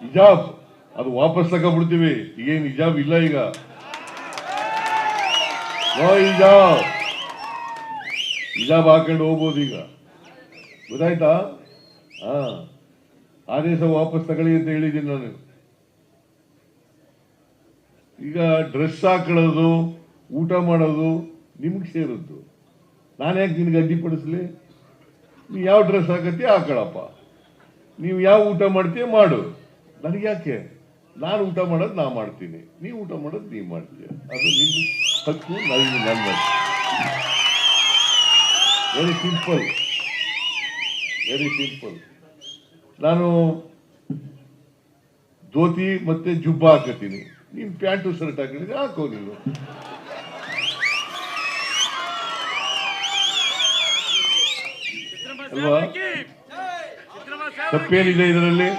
ಹಿಜಾಬ್ ಅದು ವಾಪಸ್ ತಗೊಂಡ್ಬಿಡ್ತೀವಿ. ಈಗೇನು ಹಿಜಾಬ್ ಇಲ್ಲ, ಈಗ ನೋ ಹಿಜಾಬ್. ಹಿಜಾಬ್ ಹಾಕೊಂಡು ಹೋಗ್ಬೋದು ಈಗ, ಗೊತ್ತಾಯ್ತಾ? ಆದೇಶ ವಾಪಸ್ ತಗೊಳ್ಳಿ ಅಂತ ಹೇಳಿದ್ದೀನಿ ನಾನು. ಈಗ ಡ್ರೆಸ್ ಹಾಕೊಳ್ಳೋದು, ಊಟ ಮಾಡೋದು ನಿಮ್ಗೆ ಸೇರಿದ್ದು. ನಾನು ಯಾಕೆ ನಿನ್ಗೆ ಅಡ್ಡಿಪಡಿಸ್ಲಿ? ನೀವು ಯಾವ ಡ್ರೆಸ್ ಹಾಕತ್ತೀಯ ಹಾಕೊಳ್ಳಪ್ಪ, ನೀವು ಯಾವ ಊಟ ಮಾಡ್ತೀಯ ಮಾಡು, ನನಗೆ ಯಾಕೆ? ನಾನು ಊಟ ಮಾಡೋದು ನಾ ಮಾಡ್ತೀನಿ, ನೀವು ಊಟ ಮಾಡೋದು ನೀವು ಮಾಡ್ತೀಯ, ಅದು ನಿಮ್ಮ ಹಕ್ಕು, ನನ್ನ. Very simple, very simple. ನಾನು ಧೋತಿ ಮತ್ತೆ ಜುಬ್ಬ ಹಾಕತ್ತೀನಿ, ನೀನು ಪ್ಯಾಂಟು ಶರ್ಟ್ ಹಾಕಿದ್ರೆ ಹಾಕೋ ನೀನು. ಅಲ್ವಾ? ತಪ್ಪೇನಿದೆ ಇದರಲ್ಲಿ?